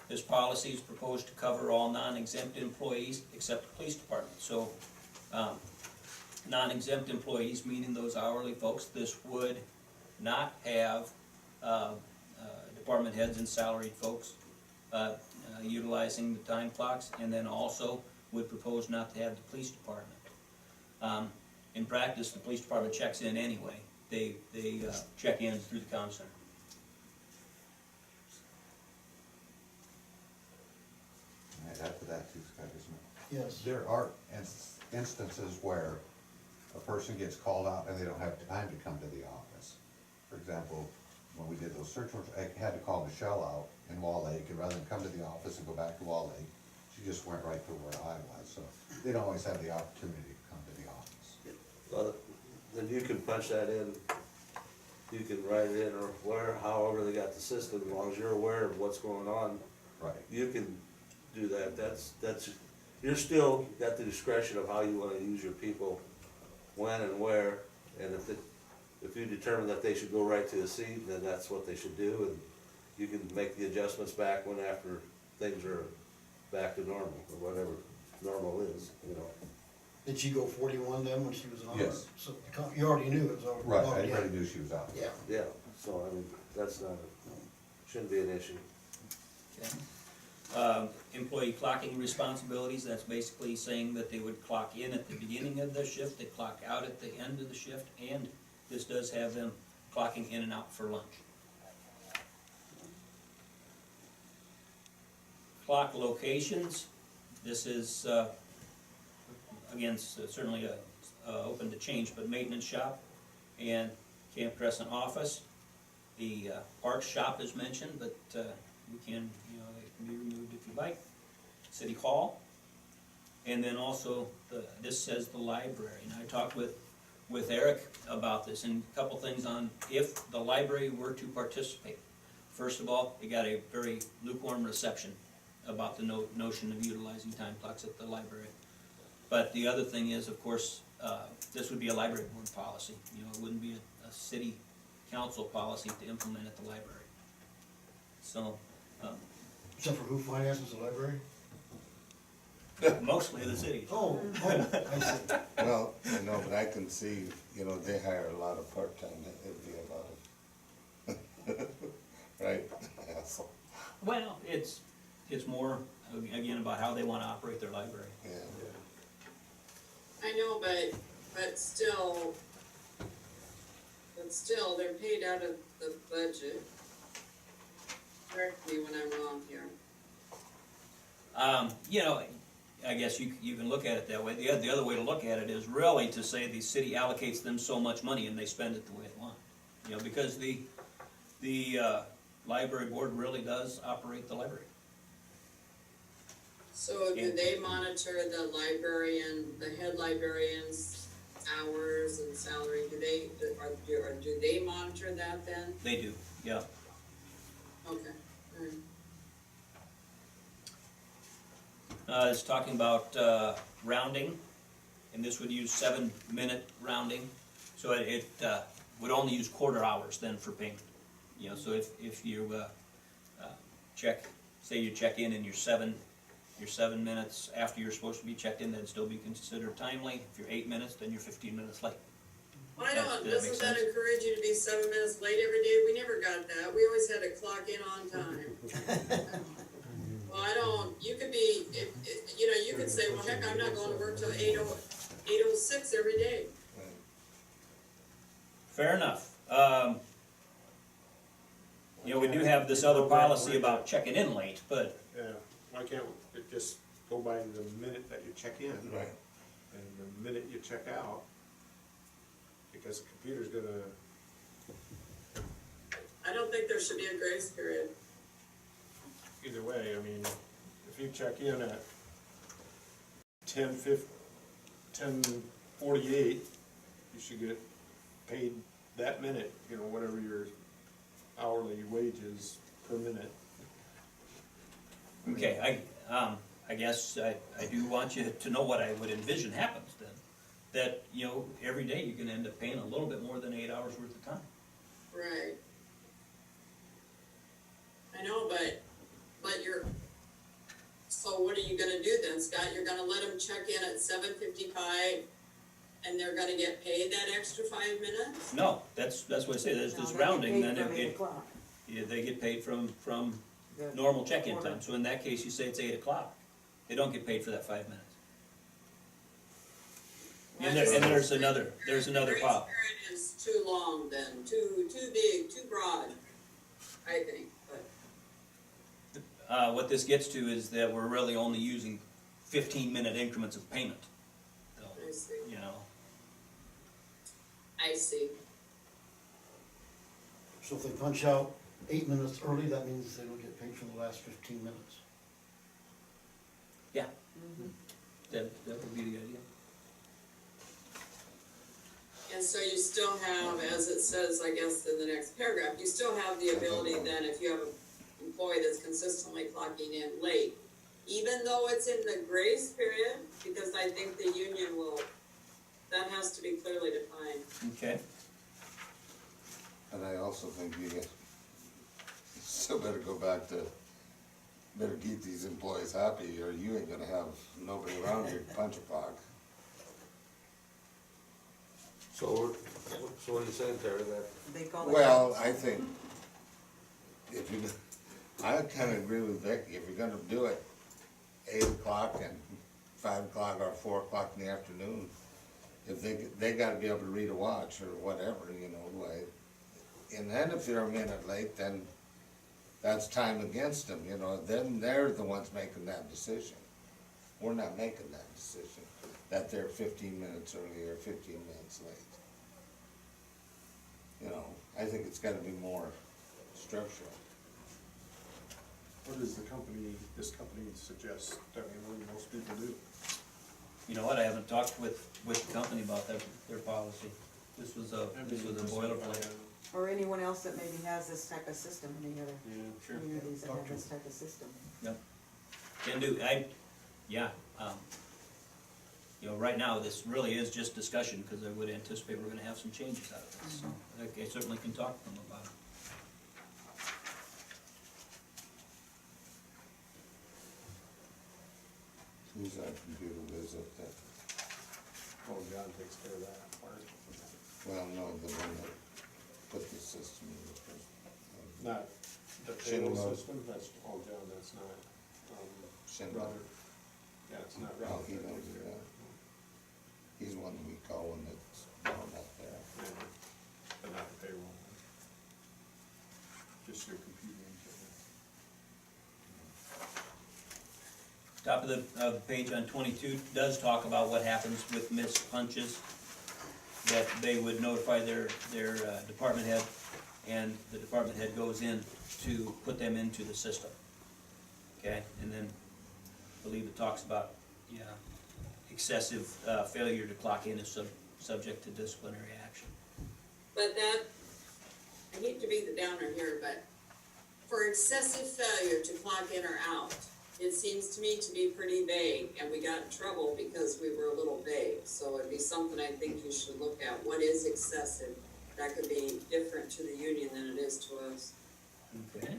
this policy is proposed to cover all non-exempt employees except the police department. So, non-exempt employees, meaning those hourly folks, this would not have department heads and salaried folks utilizing the time clocks, and then also would propose not to have the police department. In practice, the police department checks in anyway. They check in through the comm center. I'd add to that too, Scott, isn't it? Yes. There are instances where a person gets called out and they don't have time to come to the office. For example, when we did those search warrants, I had to call Michelle out in Wall Lake, and rather than come to the office and go back to Wall Lake, she just went right to where I was, so they don't always have the opportunity to come to the office. Well, then you can punch that in, you can write it in, or however they got the system, as long as you're aware of what's going on, Right. you can do that. That's, you're still got the discretion of how you wanna use your people, when and where, and if you determine that they should go right to a seat, then that's what they should do, and you can make the adjustments back when after things are back to normal, or whatever normal is, Did she go 41 then when she was on? Yes. So you already knew it was already Right, logged I in. already knew she was out. Yeah. Yeah, so, that's not, shouldn't be an issue. Okay. Employee clocking responsibilities, that's basically saying that they would clock in at the beginning of the shift, they clock out at the end of the shift, and this does have them clocking in and out for lunch. Clock locations, this is, again, certainly open to change, but maintenance shop and Camp Crescent office. The park shop is mentioned, but we can, it can be removed if you like. City Hall, and then also this says the library. And I talked with Eric about this, and a couple things on if the library were to participate. First of all, it got a very lukewarm reception about the notion of utilizing time clocks at the library. But the other thing is, of course, this would be a library board policy. It wouldn't be a city council policy to implement at the library. So, Except for who finances the library? mostly the city. Oh, I see. Well, I know, but I can see, they hire a lot of part-time, it'd be a lot of, right? Hassle. Well, it's more, again, about how they wanna operate their library. Yeah. I know, but still, they're paid out of the budget. Correct me when I'm wrong here. I guess you can look at it that way. The other way to look at it is really to say the city allocates them so much money and they spend it the way they want. Because the library board really does operate the library. So do they monitor the head librarian's hours and salary? Do they monitor that then? They do, yeah. Okay, alright. It's talking about rounding, and this would use 7-minute rounding. So it would only use quarter hours then for payment. So if you say you check in and you're 7 minutes after you're supposed to be checked in, that'd still be considered timely. If you're 8 minutes, then you're 15 minutes late. Why Does don't, that make doesn't that sense? encourage you to be 7 minutes late every day? We never got that. We always had to clock in on time. Well, you could be, you could say, well, heck, I'm not going to work till 8:06 every day. Fair enough. We do have this other policy about checking in late, but Yeah, why can't it just go by the minute that you check in? Right. And the minute you check out, because the computer's gonna, I don't think there should be a grace period. either way, I mean, if you check in at 10:48, you should get paid that minute, whatever your hourly wage is per minute. okay, I guess I do want you to know what I would envision happens then. That, every day you can end up paying a little bit more than 8 hours worth of time. Right. I know, but so what are you gonna do then, Scott? You're gonna let them check in at 7:55 and they're gonna get paid that extra 5 minutes? No, that's what I say, there's this rounding, then they get paid from normal check-in time. So in that case, you say it's 8 o'clock. They don't get paid for that 5 minutes. And there's another problem. Grace period is too long then, too big, too broad, I think, but. What this gets to is that we're really only using 15-minute increments of payment. So, I see. I see. So if they punch out 8 minutes early, that means they don't get paid for the last 15 minutes. Yeah. That would be the idea. And so you still have, as it says, I guess, in the next paragraph, you still have the ability then, if you have an employee that's consistently clocking in late, even though it's in the grace period, because I think the union that has to be clearly defined. Okay. And I also think you still better go back to, better keep these employees happy, or you ain't gonna have nobody around here to punch a clock. So what are you saying, Terry, that? They call it. Well, I think if you, I kinda agree with Vicky, if you're gonna do it 8 o'clock and 5 o'clock or 4 o'clock in the afternoon, if they gotta be able to read a watch or whatever, you know, like, and then if they're a minute late, then that's time against them, you know, then they're the ones making that decision. We're not making that decision, that they're 15 minutes early or 15 minutes late. You know, I think it's gotta be more structural. What does this company suggest? I mean, what do most people do? You know what, I haven't talked with the company about their policy. This was a boilerplate. Or anyone else that maybe has this type of system, any other Yeah, sure. communities that have this type of system. Yep. Can do, you know, right now, this really is just discussion, because I would anticipate we're gonna have some changes out of this, so I certainly can talk to them about it. Who's our computer whiz up there? Oh, John takes care of that part. Well, no, the one that put the system in the first. Not the payroll Schindler. system, that's, oh, John, that's not, Schindler. Robert. Yeah, it's not Oh, Robert. he that knows takes care of that. He's one we call when it's down up there. Yeah, but not the payroll. Just your computing. Top of the page on 22 does talk about what happens with missed punches, that they would notify their department head, and the department head goes in to put them into the system. Okay, and then I believe it talks about, excessive failure to clock in is subject to disciplinary action. But that, I hate to be the downer here, but for excessive failure to clock in or out, it seems to me to be pretty vague, and we got in trouble because we were a little vague. So it'd be something I think you should look at. What is excessive? That could be different to the union than it is to us. Okay.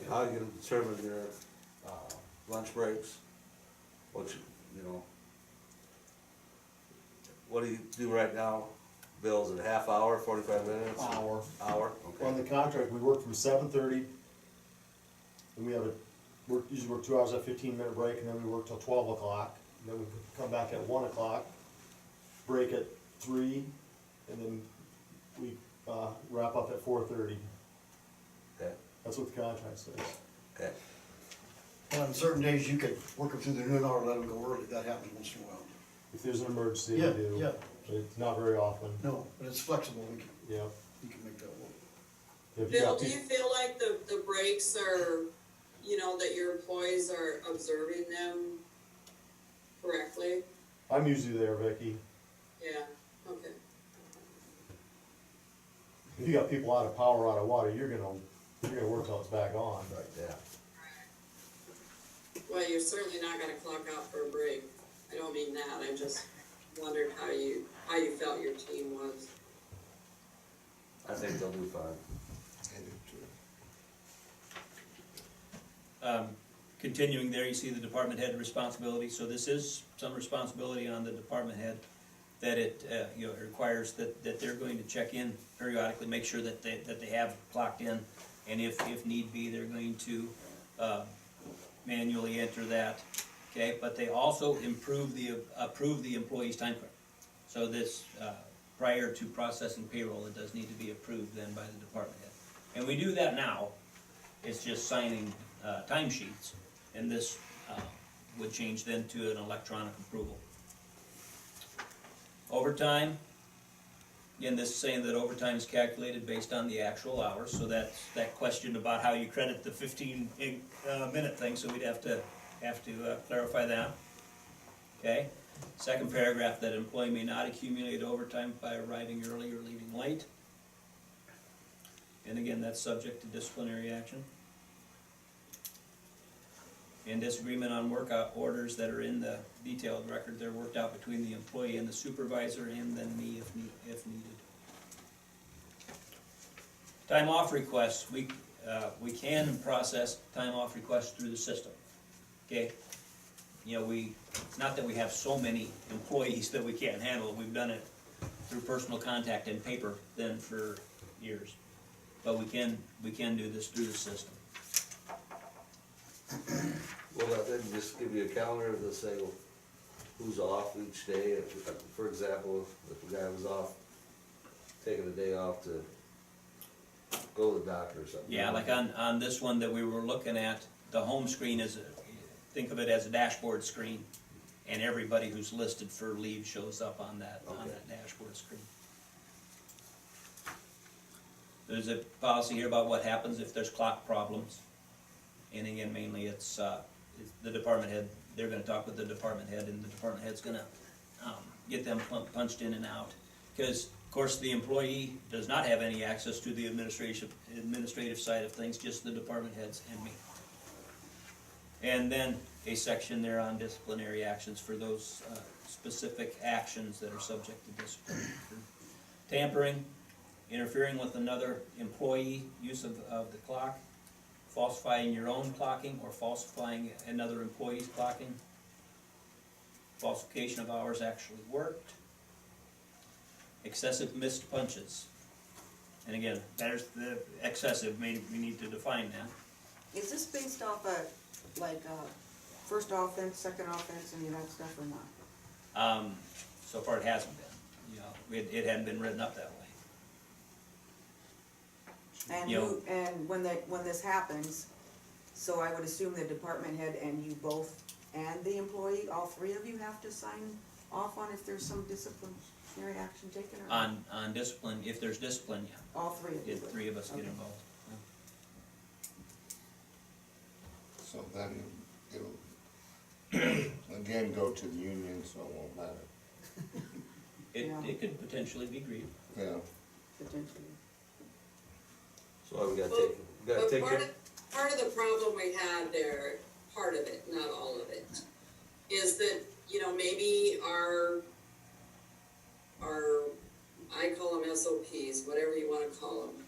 How are you gonna determine your, lunch breaks? What you know, what do you do right now? Bill's at a half hour, 45 minutes? Hour. Hour, On okay. the contract, we work from 7:30, and we have usually work 2 hours, a 15-minute break, and then we work till 12 o'clock. And then we come back at 1 o'clock, break at 3, and then we, wrap up at 4:30. Okay, That's what the contract says. okay. And on certain days, you could work them through the noon hour, let them go early, that happens once in a while. If there's an emergency, Yeah, we do. yeah. But it's not very often. No, but it's flexible, Yeah. you can make that work. If you Bill, got do you people, feel like the breaks are, you know, that your employees are observing them correctly? I'm usually there, Vicky. Yeah, okay. If you got people out of power, out of water, you're gonna work till it's back on. Right, yeah. Well, you're certainly not gonna clock out for a break. I don't mean that, I just wondered how you felt your team was. I think they'll do fine. I do too. Continuing there, you see the department head responsibility, so this is some responsibility on the department head, that it, it requires that they're going to check in periodically, make sure that they have clocked in, and if need be, they're going to, manually enter that, okay? But they also approve the employee's time card. So this, prior to processing payroll, it does need to be approved then by the department head. And we do that now, it's just signing, timesheets, and this, would change then to an electronic approval. Overtime, again, this is saying that overtime is calculated based on the actual hours, so that's that question about how you credit the 15-minute thing, so we'd have to clarify that. Okay, second paragraph, that employee may not accumulate overtime by arriving early or leaving late. And again, that's subject to disciplinary action. And disagreement on work orders that are in the detailed record, they're worked out between the employee and the supervisor, and then me if needed. Time off requests, we can process time off requests through the system, okay? You know, it's not that we have so many employees that we can't handle it, we've done it through personal contact and paper than for years. But we can do this through the system. Well, that then just give you a calendar to say who's off each day. For example, if the guy was off, taking a day off to go to the doctor or something. Yeah, like on this one that we were looking at, the home screen is, think of it as a dashboard screen, and everybody who's listed for leave shows up on that dashboard screen. There's a policy here about what happens if there's clock problems. And again, mainly it's the department head, they're gonna talk with the department head, and the department head's gonna get them punched in and out. Because, of course, the employee does not have any access to the administrative side of things, just the department heads and me. And then a section there on disciplinary actions for those specific actions that are subject to discipline. Tampering, interfering with another employee, use of the clock, falsifying your own clocking or falsifying another employee's clocking, falsification of hours actually worked, excessive missed punches. And again, there's the excessive, we need to define that. Is this based off first offense, second offense, and that stuff or not? So far it hasn't been, you know, it hadn't been written up that way. And You know- who, and when this happens, so I would assume the department head and you both and the employee, all three of you have to sign off on if there's some disciplinary action taken or not? On discipline, if there's discipline, yeah, All three of you if would? three of us get Okay. involved. So then it'll, again, go to the union, so it won't matter. Yeah. It could potentially be agreed. Yeah. Potentially. So we gotta Well, take But it. part of the problem we had there, part of it, not all of it, is that, you know, maybe our, I call them SOPs, whatever you wanna call them,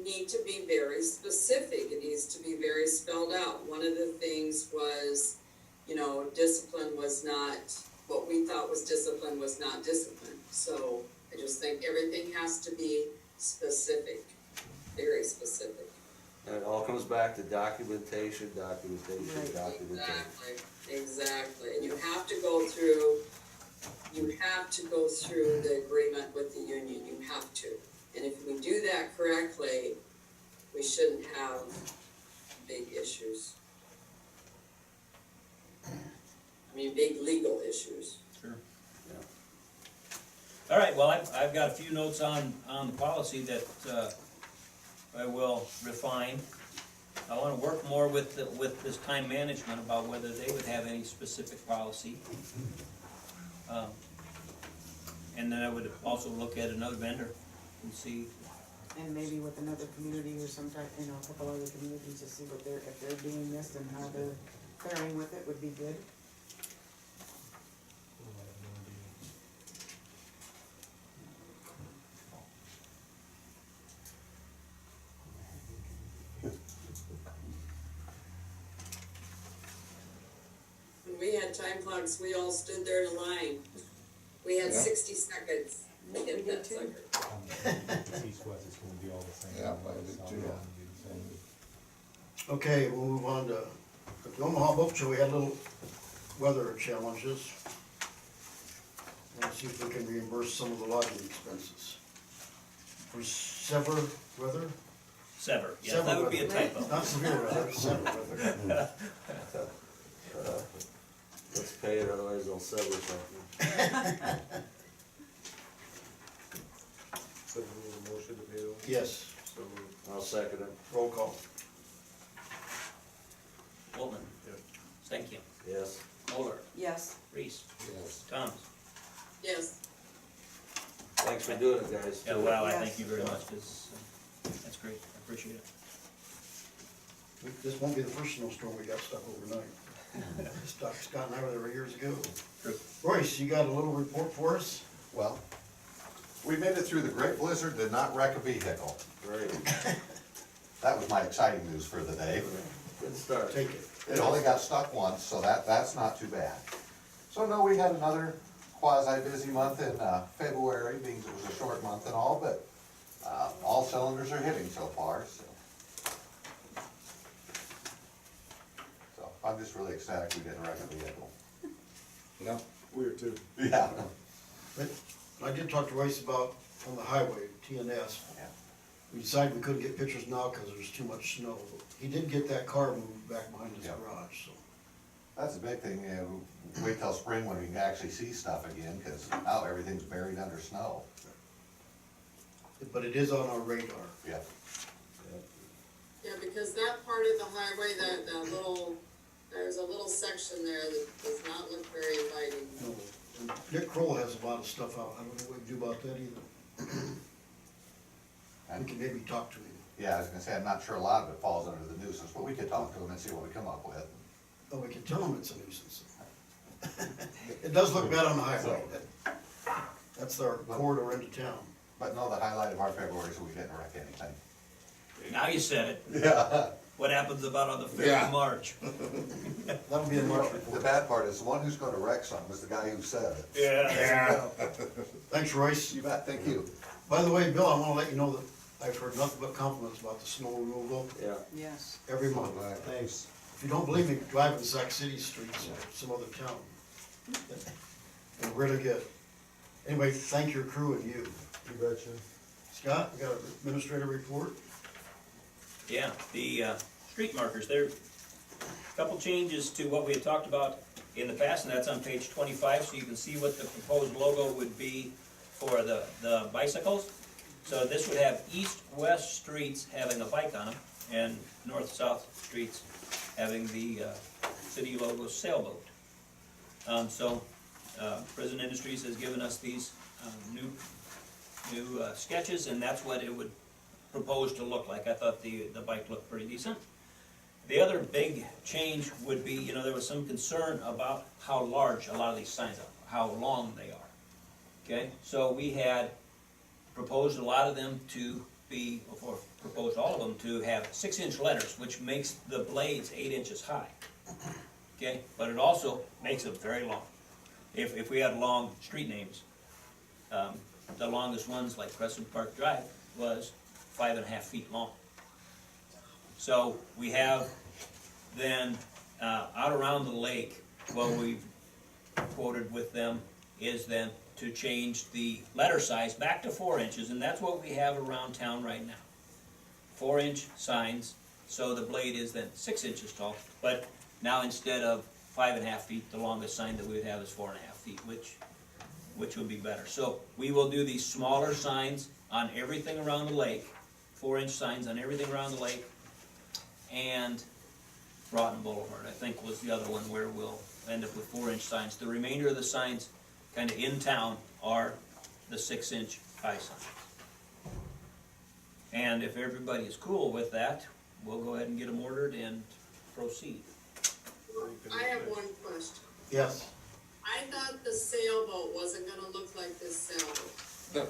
need to be very specific, it needs to be very spelled out. One of the things was, you know, discipline was not, what we thought was discipline was not discipline. So I just think everything has to be specific, very specific. And it all comes back to documentation. Right. Exactly, and you have to go through the agreement with the union, you have to. And if we do that correctly, we shouldn't have big issues. I mean, big legal issues. Sure. All right, well, I've got a few notes on the policy that I will refine. I wanna work more with this time management about whether they would have any specific policy. And then I would also look at another vendor and see, And maybe with another community or some type, you know, a couple other communities to see what if they're doing this and how they're faring with it would be good. When we had time clocks, we all stood there in a line. We had Yeah. 60 seconds to We get did that too. sucker. East-west, it's gonna be all the same. Yeah, I did too. Okay, we'll move on to, at the Omaha Boat Show, we had little weather challenges. Let's see if we can reimburse some of the lodging expenses. For severe weather, sever, yeah, Sever that would be a weather. typo. Not severe weather, severe weather. Let's pay it, otherwise they'll sever something. So we need a motion to pay those? Yes, So, I'll second it. roll call. Waltman. Stankin. Yes. Moller. Yes. Reese. yes. Thomas. Yes, Thanks for doing it, guys. Yeah, well, I Yes. thank you very much, that's great, I appreciate it. This won't be the first snowstorm we got stuck overnight. Scott and I were there years ago. True. Royce, you got a little report for us? Well, we made it through the great blizzard, did not wreck a vehicle. Great. That was my exciting news for the day. Good start. Take it. It only got stuck once, so that's not too bad. So no, we had another quasi-busy month in, February, being it was a short month and all, but, all cylinders are hitting so far, so. So, I'm just really ecstatic we didn't wreck a vehicle. No, Weird too. Yeah. But I did talk to Royce about, on the highway, TNS. Yeah. We decided we couldn't get pictures now because there's too much snow. He did get that car moved back behind his Yeah. garage, so. That's the big thing, wait till spring when we can actually see stuff again, cause now everything's buried under snow. But it is on our radar. Yeah. Yeah, because that part of the highway, that little, there's a little section there that does not look very inviting. No, and Dick Kroll has a lot of stuff out. I don't know what we do about that either. We can maybe talk to him. Yeah, I was gonna say, I'm not sure a lot of it falls under the nuisance, but we could talk to him and see what we come up with. Oh, we can tell him it's a nuisance. It does look bad on the highway. That's our corridor into town. But no, the highlight of our February is we didn't wreck anything. Now you said it. Yeah. What happens about on the 5th Yeah. of March? That'll be a March The report. bad part is, the one who's gonna wreck something is the guy who said it. Yeah. Thanks, Royce. You bet, thank you. By the way, Bill, I wanna let you know that I've heard nothing but compliments about the snow removal Yeah. Yes. every month. Thanks. If you don't believe me, drive in Sac City streets or some other town. They're really good. Anyway, thank your crew and you. You betcha. Scott, you got an administrator report? Yeah, the street markers, there are a couple changes to what we had talked about in the past, and that's on page 25, so you can see what the proposed logo would be for the bicycles. So this would have east-west streets having a bike on them, and north-south streets having the city logo sailboat. Prison Industries has given us these new sketches, and that's what it would propose to look like. I thought the bike looked pretty decent. The other big change would be, you know, there was some concern about how large a lot of these signs are, how long they are. Okay, so we had proposed a lot of them to be, or proposed all of them to have 6-inch letters, which makes the blades 8 inches high. Okay, but it also makes them very long. If we had long street names, the longest ones, like Crescent Park Drive, was 5.5 feet long. So we have then, out around the lake, what we've quoted with them is then to change the letter size back to 4 inches, and that's what we have around town right now. 4-inch signs, so the blade is then 6 inches tall, but now instead of 5.5 feet, the longest sign that we would have is 4.5 feet, which would be better. So we will do these smaller signs on everything around the lake, 4-inch signs on everything around the lake, and Broughton Boulevard, I think, was the other one where we'll end up with 4-inch signs. The remainder of the signs, kind of in town, are the 6-inch high signs. And if everybody is cool with that, we'll go ahead and get them ordered and proceed. I have one question. Yes. I thought the sailboat wasn't gonna look like this sailboat.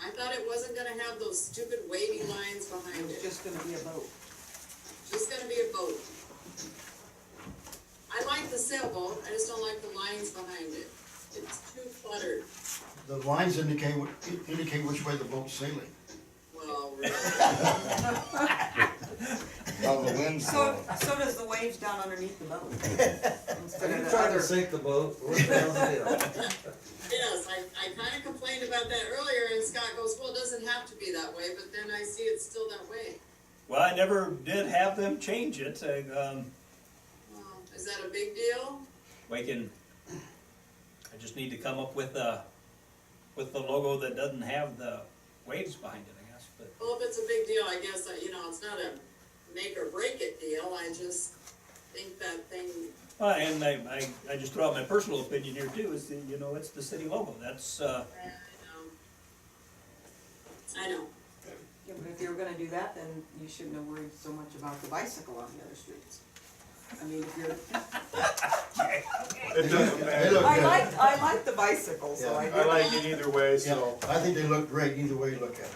I thought it wasn't gonna have those stupid wavy lines behind It's it. just gonna be a boat. Just gonna be a boat. I like the sailboat, I just don't like the lines behind it. It's too cluttered. The lines indicate which way the boat's sailing. Well, really. Well, the wind's blowing. So does the waves down underneath the boat. Instead Are of you the trying other. to sink the boat? What the hell's the deal? Yes, I kinda complained about that earlier, and Scott goes, well, it doesn't have to be that way, but then I see it's still that way. Well, I never did have them change it. Well, is that a big deal? I just need to come up with the logo that doesn't have the waves behind it, I guess, but. Well, if it's a big deal, I guess, it's not a make or break it deal, I just think that thing, And I just throw out my personal opinion here too, is, it's the city logo, that's, I know. Yeah, but if you were gonna do that, then you shouldn't have worried so much about the bicycle on the other streets. I mean, if you're, It doesn't They matter. look good. I like the bicycle, so Yeah, I I did. like it either way, Yeah, so. I think they look great either way you look at it.